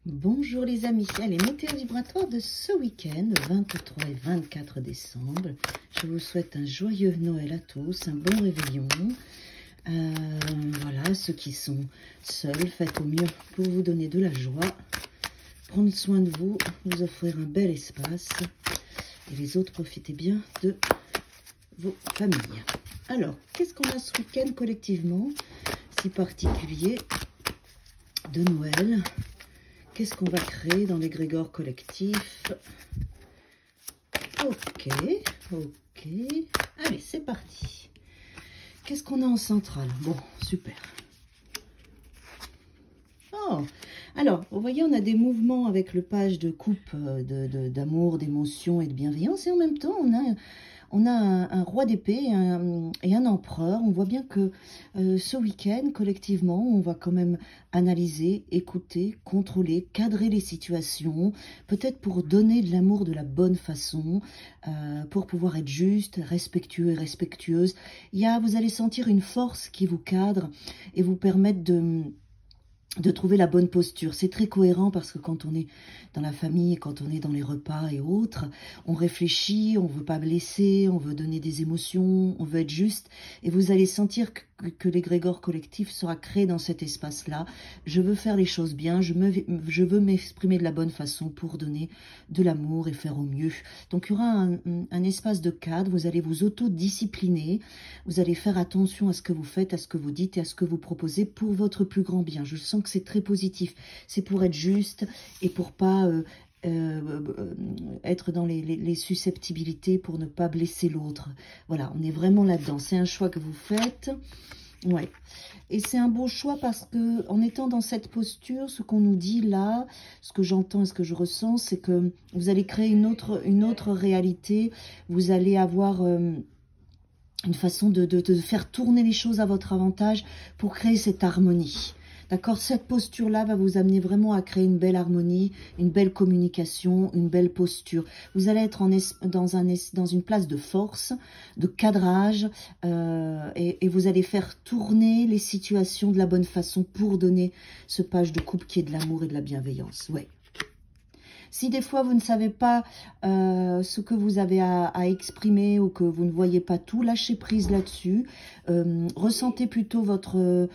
Bonjour les amis, allez, météo vibratoire de ce week-end, 23 et 24 décembre. Je vous souhaite un joyeux Noël à tous, un bon réveillon. Voilà, ceux qui sont seuls, faites au mieux pour vous donner de la joie. Prendre soin de vous, vous offrir un bel espace. Et les autres, profitez bien de vos familles. Alors, qu'est-ce qu'on a ce week-end collectivement, si particulier de Noël? Qu'est-ce qu'on va créer dans l'égrégore collectif? Ok. Allez, c'est parti. Qu'est-ce qu'on a en centrale? Bon, super. Oh, alors, vous voyez, on a des mouvements avec le page de coupe d'amour, d'émotion et de bienveillance. Et en même temps, on a un roi d'épée et un empereur. On voit bien que ce week-end, collectivement, on va quand même analyser, écouter, contrôler, cadrer les situations, peut-être pour donner de l'amour de la bonne façon, pour pouvoir être juste, respectueux et respectueuse. Vous allez sentir une force qui vous cadre et vous permettre de trouver la bonne posture. C'est très cohérent parce que quand on est dans la famille, quand on est dans les repas et autres, on réfléchit, on veut pas blesser, on veut donner des émotions, on veut être juste. Et vous allez sentir que l'égrégore collectif sera créé dans cet espace-là. Je veux faire les choses bien, je veux m'exprimer de la bonne façon pour donner de l'amour et faire au mieux. Donc il y aura un espace de cadre, vous allez vous autodiscipliner, vous allez faire attention à ce que vous faites, à ce que vous dites et à ce que vous proposez pour votre plus grand bien. Je sens que c'est très positif, c'est pour être juste et pour pas être dans les susceptibilités, pour ne pas blesser l'autre. Voilà, on est vraiment là-dedans. C'est un choix que vous faites. Ouais. Et c'est un beau choix parce que en étant dans cette posture, ce qu'on nous dit là, ce que j'entends et ce que je ressens, c'est que vous allez créer une autre réalité. Vous allez avoir une façon de faire tourner les choses à votre avantage pour créer cette harmonie. D'accord, cette posture-là va vous amener vraiment à créer une belle harmonie, une belle communication, une belle posture. Vous allez être dans une place de force, de cadrage, et vous allez faire tourner les situations de la bonne façon pour donner ce page de coupe qui est de l'amour et de la bienveillance. Ouais. Si des fois vous ne savez pas ce que vous avez à exprimer ou que vous ne voyez pas tout, lâchez prise là-dessus. Ressentez plutôt votre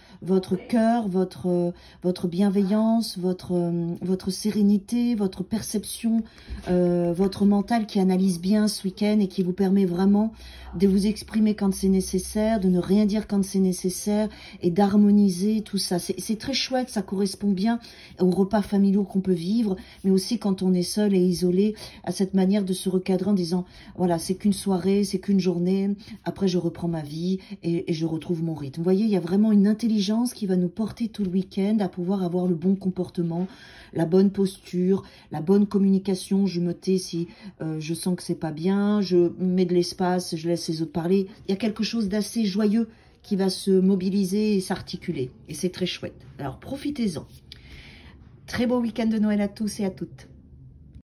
cœur, votre bienveillance, votre sérénité, votre perception, votre mental qui analyse bien ce week-end et qui vous permet vraiment de vous exprimer quand c'est nécessaire, de ne rien dire quand c'est nécessaire et d'harmoniser tout ça. C'est très chouette, ça correspond bien aux repas familiaux qu'on peut vivre, mais aussi quand on est seul et isolé, à cette manière de se recadrer en disant, voilà, c'est qu'une soirée, c'est qu'une journée, après je reprends ma vie et je retrouve mon rythme. Vous voyez, il y a vraiment une intelligence qui va nous porter tout le week-end à pouvoir avoir le bon comportement, la bonne posture, la bonne communication. Je me tais si je sens que c'est pas bien, je mets de l'espace, je laisse les autres parler. Il y a quelque chose d'assez joyeux qui va se mobiliser et s'articuler. Et c'est très chouette. Alors profitez-en. Très beau week-end de Noël à tous et à toutes.